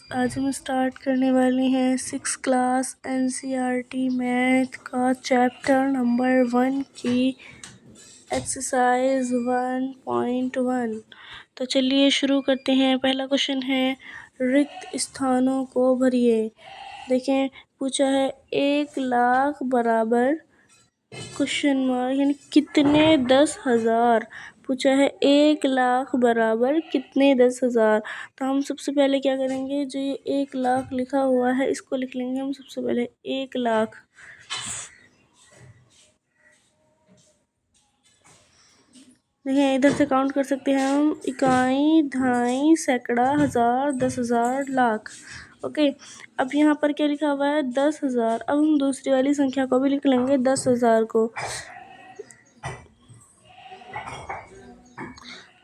आज हम स्टार्ट करने वाले हैं 6th क्लास NCERT मैथ का चैप्टर नंबर 1 की एक्सरसाइज 1.1। तो चलिए शुरू करते हैं। पहला क्वेश्चन है रिक्त स्थानों को भरिए। देखें पूछा है 1,00,000 बराबर क्वेश्चन मार्क यानी कितने 10,000। पूछा है 1,00,000 बराबर कितने 10,000। तो हम सबसे पहले क्या करेंगे, जो ये 1,00,000 लिखा हुआ है इसको लिख लेंगे हम सबसे पहले 1,00,000। देखिए इधर से काउंट कर सकते हैं हम इकाई, दहाई, सैकड़ा, हजार, 10,000, लाख। ओके, अब यहाँ पर क्या लिखा हुआ है 10,000। अब हम दूसरी वाली संख्या को भी लिख लेंगे 10,000 को,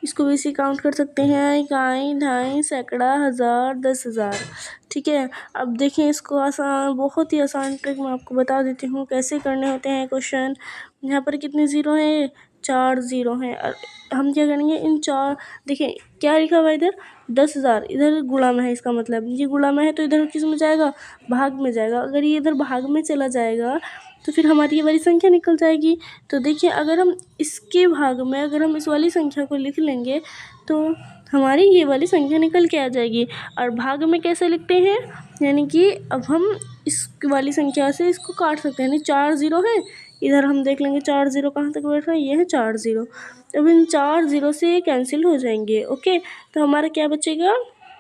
इसको भी इसी काउंट कर सकते हैं इकाई, दहाई, सैकड़ा, हजार, 10,000। ठीक है, अब देखें इसको आसान, बहुत ही आसान ट्रिक मैं आपको बता देती हूँ कैसे करने होते हैं क्वेश्चन। यहाँ पर कितने ज़ीरो हैं, 4 ज़ीरो हैं। हम क्या करेंगे इन चार, देखिए क्या लिखा हुआ है इधर 10,000, इधर गुणा में है, इसका मतलब ये गुणा में है तो इधर किस में जाएगा, भाग में जाएगा। अगर ये इधर भाग में चला जाएगा तो फिर हमारी ये वाली संख्या निकल जाएगी। तो देखिए अगर हम इसके भाग में अगर हम इस वाली संख्या को लिख लेंगे तो हमारी ये वाली संख्या निकल के आ जाएगी। और भाग में कैसे लिखते हैं, यानी कि अब हम इस वाली संख्या से इसको काट सकते हैं। यानी 4 ज़ीरो है, इधर हम देख लेंगे 4 ज़ीरो कहाँ तक बैठ रहा है, ये है 4 ज़ीरो। अब इन 4 ज़ीरो से ये कैंसिल हो जाएंगे। ओके, तो हमारा क्या बचेगा,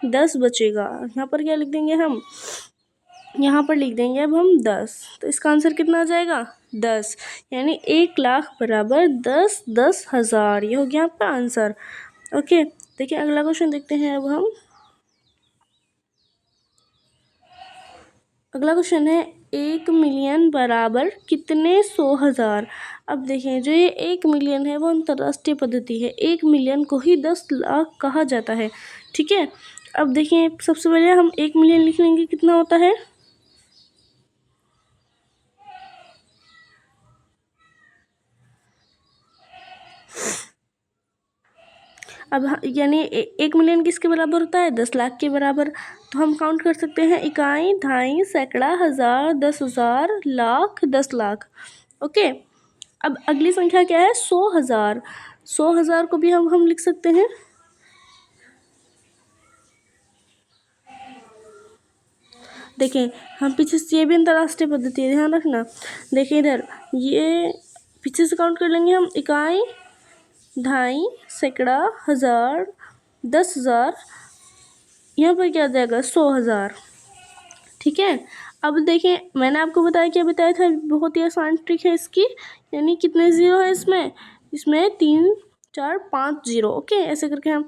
10 बचेगा। यहाँ पर क्या लिख देंगे हम, यहाँ पर लिख देंगे अब हम 10। तो इसका आंसर कितना आ जाएगा 10, यानी 1,00,000 बराबर 10 10,000। ये हो गया आपका आंसर। ओके, देखिए अगला क्वेश्चन देखते हैं अब हम। अगला क्वेश्चन है 1,000,000 बराबर कितने 100,000। अब देखें जो ये 1,000,000 है वो अंतर्राष्ट्रीय पद्धति है, 1,000,000 को ही 10,00,000 कहा जाता है। ठीक है, अब देखिए सबसे पहले हम 1,000,000 लिख लेंगे, कितना होता है, अब यानी 1,000,000 किसके बराबर होता है, 10,00,000 के बराबर। तो हम काउंट कर सकते हैं इकाई, दहाई, सैकड़ा, हजार, 10,000, लाख, 10,00,000। ओके, अब अगली संख्या क्या है 100,000। 100,000 को भी हम लिख सकते हैं, देखें हम पीछे से, ये भी अंतर्राष्ट्रीय पद्धति है, ध्यान रखना। देखिए इधर ये पीछे से काउंट कर लेंगे हम इकाई, दहाई, सैकड़ा, हजार, 10,000, यहाँ पर क्या आ जाएगा 100,000। ठीक है, अब देखें मैंने आपको बताया था, बहुत ही आसान ट्रिक है इसकी। यानी कितने ज़ीरो है इसमें, इसमें 3 4 5 ज़ीरो। ओके, ऐसे करके हम,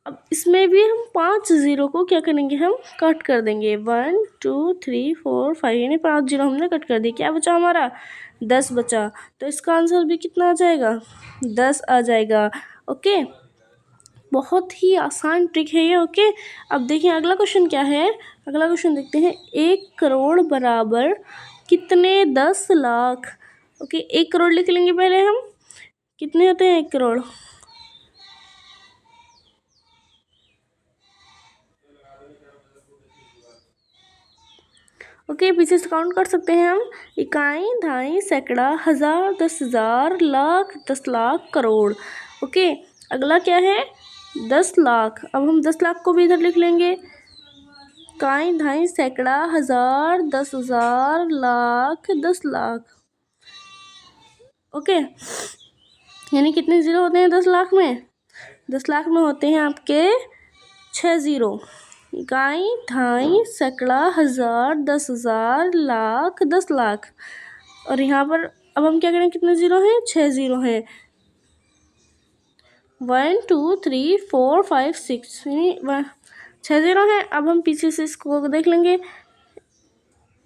अब इसमें भी हम 5 ज़ीरो को क्या करेंगे, हम कट कर देंगे। 1 2 3 4 5, यानी 5 ज़ीरो हमने कट कर दिए। क्या बचा हमारा 10 बचा। तो इसका आंसर भी कितना आ जाएगा 10 आ जाएगा। ओके, बहुत ही आसान ट्रिक है ये। ओके, अब देखिए अगला क्वेश्चन क्या है। अगला क्वेश्चन देखते हैं 1 करोड़ बराबर कितने 10,00,000। ओके, 1 करोड़ लिख लेंगे पहले हम, कितने होते हैं 1 करोड़। ओके, पीछे से काउंट कर सकते हैं हम इकाई, दहाई, सैकड़ा, हजार, 10,000, लाख, 10,00,000, करोड़। ओके, अगला क्या है 10,00,000। अब हम 10,00,000 को भी इधर लिख लेंगे, इकाई, दहाई, सैकड़ा, हजार, 10,000, लाख, 10,00,000। ओके, यानी कितने ज़ीरो होते हैं 10,00,000 में, 10,00,000 में होते हैं आपके 6 ज़ीरो। इकाई, दहाई, सैकड़ा, हजार, 10,000, लाख, 10,00,000। और यहाँ पर अब हम क्या करें, कितने ज़ीरो हैं 6 ज़ीरो हैं। 1 2 3 4 5 6, यानी 6 ज़ीरो हैं। अब हम पीछे से इसको देख लेंगे,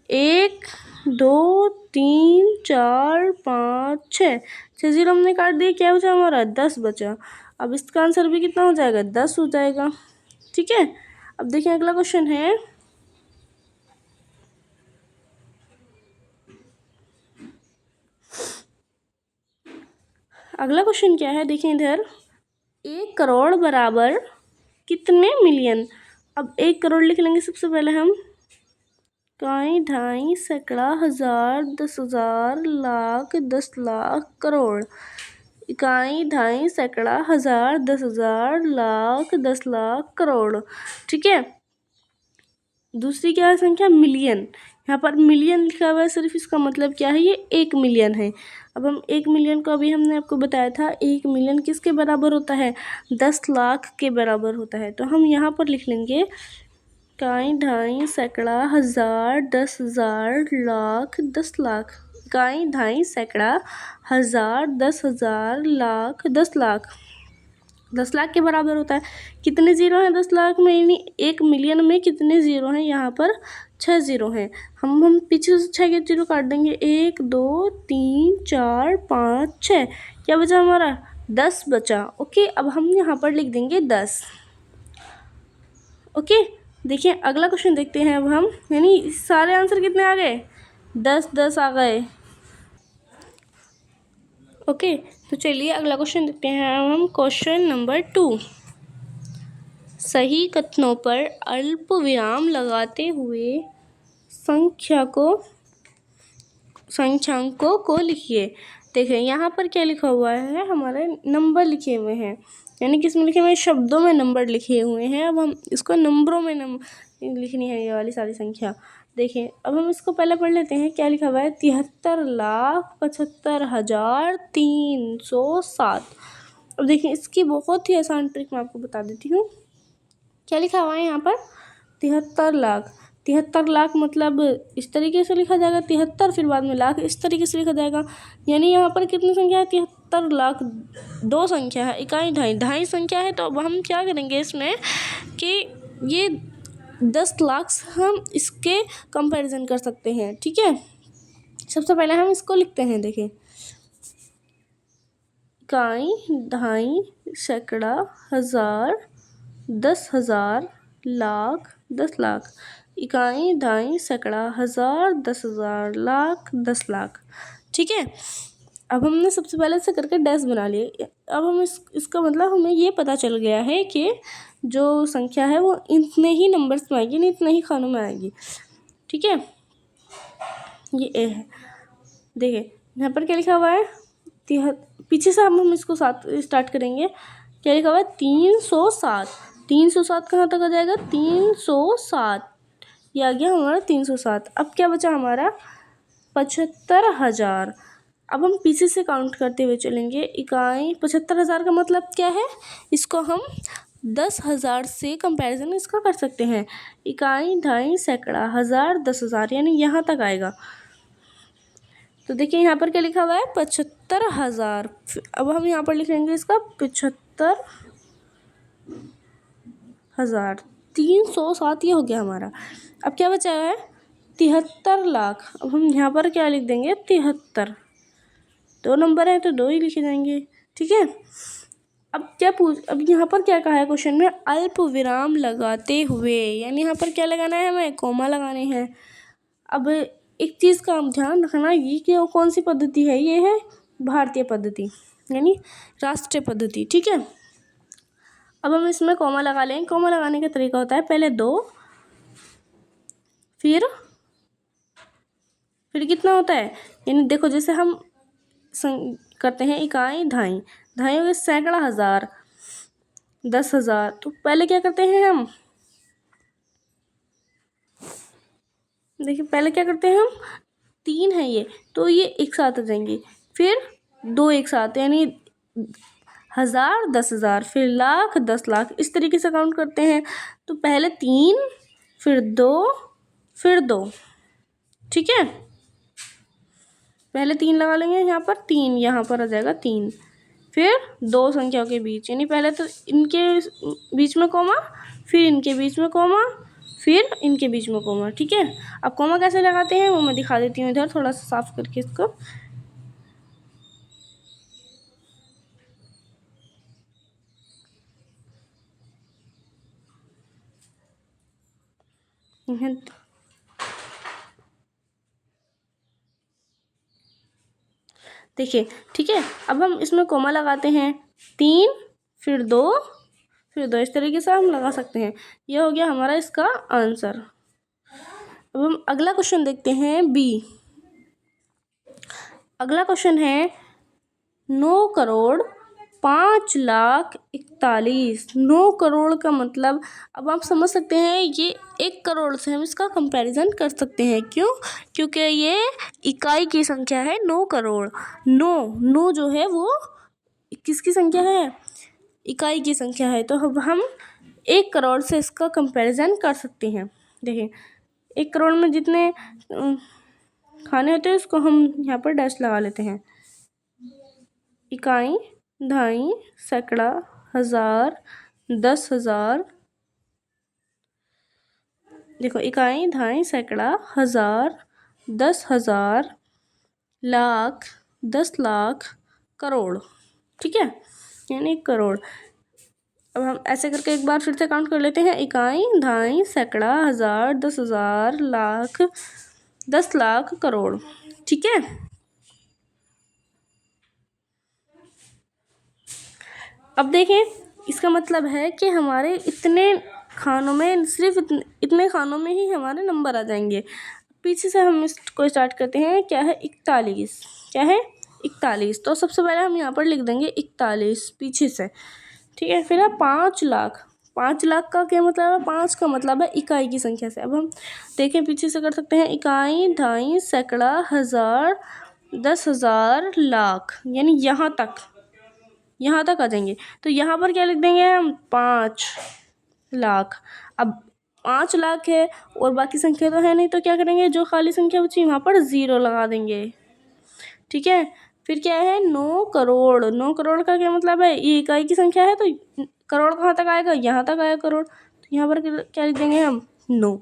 1 2 3 4 5 6, 6 ज़ीरो हमने काट दिए। क्या बचा हमारा 10 बचा। अब इसका आंसर भी कितना हो जाएगा 10 हो जाएगा। ठीक है, अब देखिए अगला क्वेश्चन है। अगला क्वेश्चन क्या है, देखिए इधर 1 करोड़ बराबर कितने मिलियन। अब 1 करोड़ लिख लेंगे सबसे पहले हम। इकाई, ढाई, सैकड़ा, हजार, 10,000, लाख, 10 लाख, करोड़। इकाई, ढाई, सैकड़ा, हजार, 10,000, लाख, 10 लाख, करोड़। ठीक है। दूसरी क्या है संख्या? मिलियन। यहाँ पर मिलियन लिखा हुआ है, सिर्फ इसका मतलब क्या है? ये 1 मिलियन है। अब हम 1 मिलियन को अभी हमने आपको बताया था, 1 मिलियन किसके बराबर होता है? 10 लाख के बराबर होता है। तो हम यहाँ पर लिख लेंगे इकाई, ढाई, सैकड़ा, हजार, 10,000, लाख, 10 लाख। इकाई, ढाई, सैकड़ा, हजार, 10,000, लाख, 10 लाख। 10 लाख के बराबर होता है। कितने जीरो हैं 10 लाख में? यानी 1 मिलियन में कितने जीरो हैं? यहाँ पर 6 जीरो हैं। हम पीछे से 6 के जीरो काट देंगे। 1 2 3 4 5 6। क्या बचा हमारा? 10 बचा। ओके, अब हम यहाँ पर लिख देंगे 10। ओके, देखिए अगला क्वेश्चन देखते हैं अब हम। यानी सारे आंसर कितने आ गए? 10 10 आ गए। ओके, तो चलिए अगला क्वेश्चन देखते हैं हम। Question number 2। सही कथनों पर अल्प विराम लगाते हुए संख्यांकों को लिखिए। देखिए यहाँ पर क्या लिखा हुआ है? हमारे नंबर लिखे हुए हैं। यानी किस में लिखे हुए हैं? शब्दों में नंबर लिखे हुए हैं। अब हम इसको नंबरों में लिखनी है ये वाली सारी संख्या। देखिए अब हम इसको पहले पढ़ लेते हैं। क्या लिखा हुआ है? 73,75,307। अब देखिए इसकी बहुत ही आसान ट्रिक मैं आपको बता देती हूँ। क्या लिखा हुआ है यहाँ पर? 73 लाख। 73 लाख मतलब इस तरीके से लिखा जाएगा 73, फिर बाद में लाख इस तरीके से लिखा जाएगा। यानी यहाँ पर कितनी संख्या है? 73 लाख। 2 संख्या है। इकाई, ढाई, ढाई संख्या है। तो अब हम क्या करेंगे इसमें कि ये 10 लाख हम इसके कंपैरिजन कर सकते हैं। ठीक है, सबसे पहले हम इसको लिखते हैं। देखिए इकाई, ढाई, सैकड़ा, हजार, 10,000, लाख, 10 लाख। इकाई, ढाई, सैकड़ा, हजार, 10,000, लाख, 10 लाख। ठीक है, अब हमने सबसे पहले से करके डैश बना लिए। अब हम इसका मतलब हमें ये पता चल गया है कि जो संख्या है वो इतने ही नंबर्स में आएगी, नहीं इतने ही खानों में आएगी। ठीक है, ये ए है। देखिए यहाँ पर क्या लिखा हुआ है? पीछे से हम इसको 7 स्टार्ट करेंगे। क्या लिखा हुआ है? 307। 307 कहाँ तक आ जाएगा? 307। ये आ गया हमारा 307। अब क्या बचा हमारा? 75,000। अब हम पीछे से काउंट करते हुए चलेंगे। इकाई, 75,000 का मतलब क्या है? इसको हम 10,000 से कंपैरिजन इसका कर सकते हैं। इकाई, ढाई, सैकड़ा, हजार, 10,000, यानी यहाँ तक आएगा। तो देखिए यहाँ पर क्या लिखा हुआ है? 75,000। अब हम यहाँ पर लिखेंगे इसका 75,000। 307 ये हो गया हमारा। अब क्या बचा है? 73 लाख। अब हम यहाँ पर क्या लिख देंगे? 73। 2 नंबर है तो 2 ही लिखे जाएंगे। ठीक है, अब यहाँ पर क्या कहा है क्वेश्चन में? अल्प विराम लगाते हुए, यानी यहाँ पर क्या लगाना है? हमें कोमा लगाने हैं। अब एक चीज़ का हम ध्यान रखना, ये कि कौन सी पद्धति है? ये है भारतीय पद्धति, यानी राष्ट्रीय पद्धति। ठीक है, अब हम इसमें कोमा लगा लेंगे। कोमा लगाने का तरीका होता है पहले 2, फिर कितना होता है? यानी देखो जैसे हम करते हैं इकाई, ढाई, ढाई हो गए, सैकड़ा, हजार, 10,000। तो पहले क्या करते हैं हम? देखिए पहले क्या करते हैं हम? 3 है ये, तो ये एक साथ आ जाएंगे। फिर 2 एक साथ, यानी हजार, 10,000, फिर लाख, 10 लाख, इस तरीके से काउंट करते हैं। तो पहले 3, फिर 2, फिर 2। ठीक है, पहले 3 लगा लेंगे यहाँ पर, 3 यहाँ पर आ जाएगा 3। फिर 2 संख्याओं के बीच, यानी पहले तो इनके बीच में कोमा, फिर इनके बीच में कोमा, फिर इनके बीच में कोमा। ठीक है, अब कोमा कैसे लगाते हैं वो मैं दिखा देती हूँ। इधर थोड़ा सा साफ करके इसको। देखिए ठीक है, अब हम इसमें कोमा लगाते हैं। 3, फिर 2, फिर 2, इस तरीके से हम लगा सकते हैं। ये हो गया हमारा इसका आंसर। अब हम अगला क्वेश्चन देखते हैं बी। अगला क्वेश्चन है 9,05,41,9 करोड़ का मतलब, अब आप समझ सकते हैं ये 1 करोड़ से हम इसका कंपैरिजन कर सकते हैं। क्यों? क्योंकि ये इकाई की संख्या है 9 करोड़। 9 जो है वो किसकी संख्या है? इकाई की संख्या है। तो अब हम 1 करोड़ से इसका कंपैरिजन कर सकते हैं। देखिए 1 करोड़ में जितने खाने होते हैं उसको हम यहाँ पर डैश लगा लेते हैं। इकाई, दहाई, सैकड़ा, हजार, 10,000। देखो इकाई, दहाई, सैकड़ा, हजार, 10,000, लाख, 10 लाख, करोड़। ठीक है, यानी 1 करोड़। अब हम ऐसे करके एक बार फिर से काउंट कर लेते हैं। इकाई, दहाई, सैकड़ा, हजार, 10,000, लाख, 10 लाख, करोड़। ठीक है, अब देखें इसका मतलब है कि हमारे इतने खानों में, सिर्फ इतने खानों में ही हमारे नंबर आ जाएंगे। पीछे से हम इसको स्टार्ट करते हैं। क्या है? 41। क्या है? 41। तो सबसे पहले हम यहाँ पर लिख देंगे 41 पीछे से। ठीक है, फिर है 5 लाख। 5 लाख का क्या मतलब है? 5 का मतलब है इकाई की संख्या से। अब हम देखें पीछे से कर सकते हैं। इकाई, दहाई, सैकड़ा, हजार, 10,000, लाख, यानी यहाँ तक आ जाएंगे। तो यहाँ पर क्या लिख देंगे हम? 5 लाख। अब 5 लाख है और बाकी संख्या तो है नहीं, तो क्या करेंगे? जो खाली संख्या बची वहाँ पर 0 लगा देंगे। ठीक है, फिर क्या है? 9 करोड़। 9 करोड़ का क्या मतलब है? ये इकाई की संख्या है, तो करोड़ कहाँ तक आएगा? यहाँ तक आएगा करोड़। तो यहाँ पर क्या लिख देंगे हम? 9।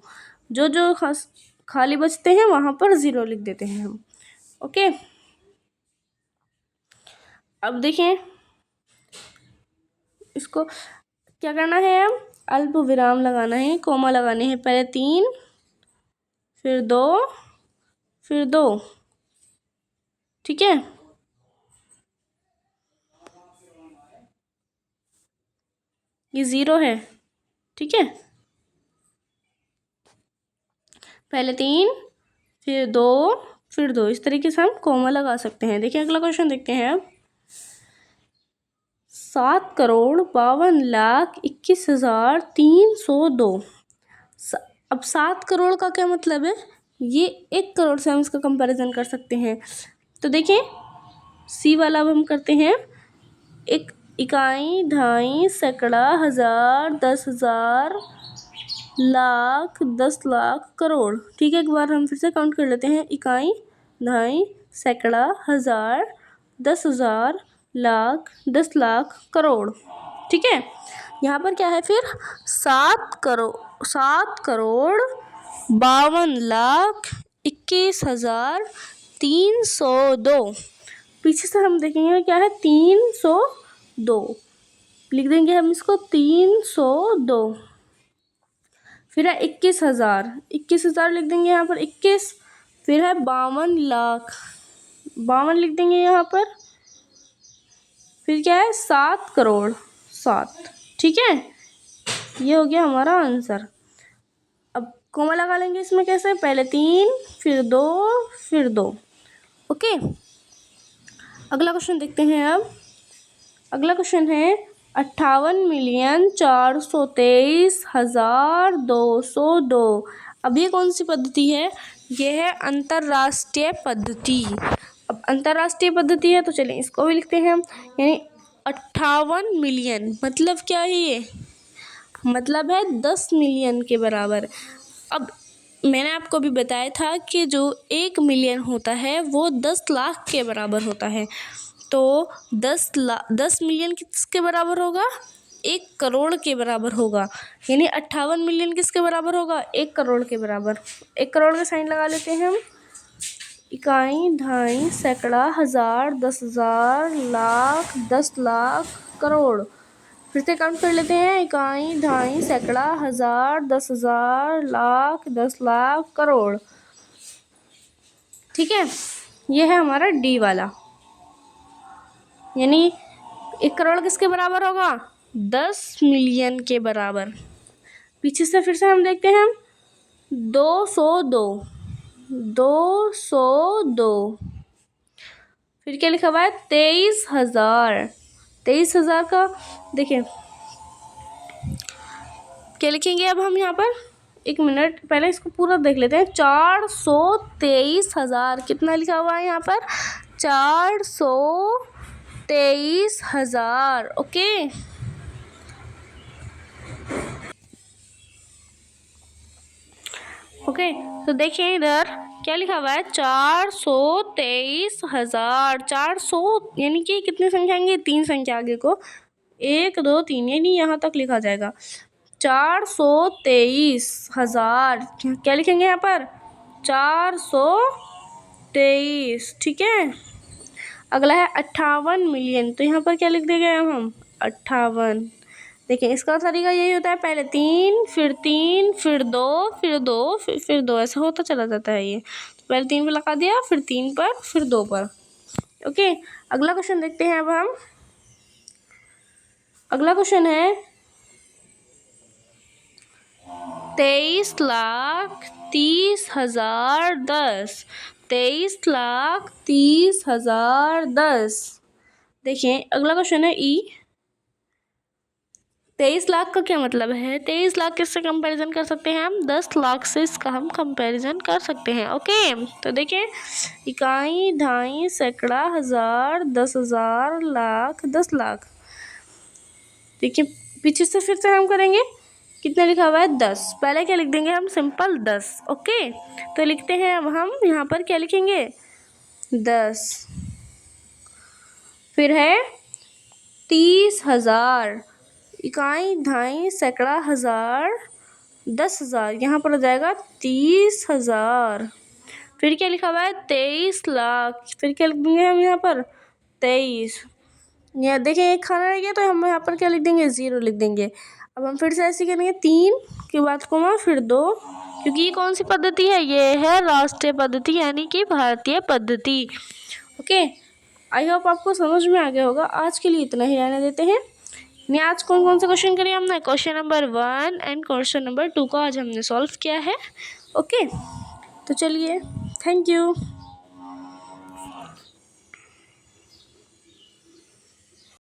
जो खाली बचते हैं वहाँ पर 0 लिख देते हैं हम। ओके, अब देखें इसको क्या करना है? हम अल्प विराम लगाना है, कोमा लगाने हैं। पहले 3, फिर 2, फिर 2। ठीक है, ये 0 है। ठीक है, पहले 3, फिर 2, फिर 2, इस तरीके से हम कोमा लगा सकते हैं। देखिए अगला क्वेश्चन देखते हैं अब। 7,52,21,302। अब 7 करोड़ का क्या मतलब है? ये 1 करोड़ से हम इसका कंपैरिजन कर सकते हैं। तो देखिए सी वाला अब हम करते हैं। एक इकाई, दहाई, सैकड़ा, हजार, 10,000, लाख, 10 लाख, करोड़। ठीक है, एक बार हम फिर से काउंट कर लेते हैं। इकाई, दहाई, सैकड़ा, हजार, 10,000, लाख, 10 लाख, करोड़। ठीक है, यहाँ पर क्या है फिर? 7,52,21,302। पीछे से हम देखेंगे क्या है? 302 लिख देंगे हम इसको। 302। फिर है 21,000। 21,000 लिख देंगे यहाँ पर 21। फिर है 52 लाख। 52 लिख देंगे यहाँ पर। फिर क्या है? 7 करोड़ 7। ठीक है, ये हो गया हमारा आंसर। अब कोमा लगा लेंगे इसमें। कैसे? पहले 3, फिर 2, फिर 2। ओके, अगला क्वेश्चन देखते हैं अब। अगला क्वेश्चन है 58,423,202। अब ये कौन सी पद्धति है? ये है अंतरराष्ट्रीय पद्धति। अब अंतरराष्ट्रीय पद्धति है तो चलिए इसको भी लिखते हैं हम। यानी 58 मिलियन मतलब क्या है? ये मतलब है 10 मिलियन के बराबर। अब मैंने आपको भी बताया था कि जो 1 मिलियन होता है वो 10 लाख के बराबर होता है। तो 10 मिलियन किसके बराबर होगा? 1 करोड़ के बराबर होगा। यानी 58 मिलियन किसके बराबर होगा? 1 करोड़ के बराबर। 1 करोड़ का साइन लगा लेते हैं हम। इकाई, दहाई, सैकड़ा, हजार, 10,000, लाख, 10 लाख, करोड़। फिर से काउंट कर लेते हैं। इकाई, दहाई, सैकड़ा, हजार, 10,000, लाख, 10 लाख, करोड़। ठीक है, ये है हमारा डी वाला। यानी 1 करोड़ किसके बराबर होगा? 10 मिलियन के बराबर। पीछे से फिर से हम देखते हैं 202, 202। फिर क्या लिखा हुआ है 23,000। 23,000 का देखिए क्या लिखेंगे अब हम यहाँ पर, 1 मिनट पहले इसको पूरा देख लेते हैं। 423,000 कितना लिखा हुआ है यहाँ पर, 423,000। ओके, ओके तो देखिए इधर क्या लिखा हुआ है, 423,000। 400 यानी कि कितनी संख्या आएंगे, 3 संख्या आगे को, 1 2 3 यानी यहाँ तक लिखा जाएगा। 423,000 क्या लिखेंगे यहाँ पर, 423। ठीक है, अगला है 58 मिलियन, तो यहाँ पर क्या लिख देंगे हम 58। देखिए इसका तरीका यही होता है, पहले 3 फिर 3 फिर 2 फिर 2 फिर 2, ऐसा होता चला जाता है ये। तो पहले 3 पर लगा दिया, फिर 3 पर, फिर 2 पर। ओके, अगला क्वेश्चन देखते हैं अब हम। अगला क्वेश्चन है 23,30,010। 23,30,010। देखिए अगला क्वेश्चन है 23 लाख का क्या मतलब है, 23 लाख किससे कंपैरिजन कर सकते हैं हम, 10 लाख से इसका हम कंपैरिजन कर सकते हैं। ओके, तो देखिए इकाई, ढाई, सैकड़ा, हजार, 10,000, लाख, 10 लाख। देखिए पीछे से फिर से हम करेंगे, कितना लिखा हुआ है 10, पहले क्या लिख देंगे हम, सिंपल 10। ओके, तो लिखते हैं अब हम यहाँ पर क्या लिखेंगे 10। फिर है 30,000, इकाई, ढाई, सैकड़ा, हजार, 10,000, यहाँ पर हो जाएगा 30,000। फिर क्या लिखा हुआ है 23 लाख, फिर क्या लिख देंगे हम यहाँ पर 23। यहाँ देखिए एक खाना रह गया, तो हम यहाँ पर क्या लिख देंगे 0 लिख देंगे। अब हम फिर से ऐसे करेंगे, 3 के बाद कोमा फिर 2, क्योंकि ये कौन सी पद्धति है, ये है राष्ट्रीय पद्धति यानी कि भारतीय पद्धति। ओके, आई होप आपको समझ में आ गया होगा। आज के लिए इतना ही रहने देते हैं। नहीं, आज कौन कौन से क्वेश्चन करिए हमने, question number 1 and question number 2 का आज हमने सॉल्व किया है। ओके, तो चलिए, थैंक यू।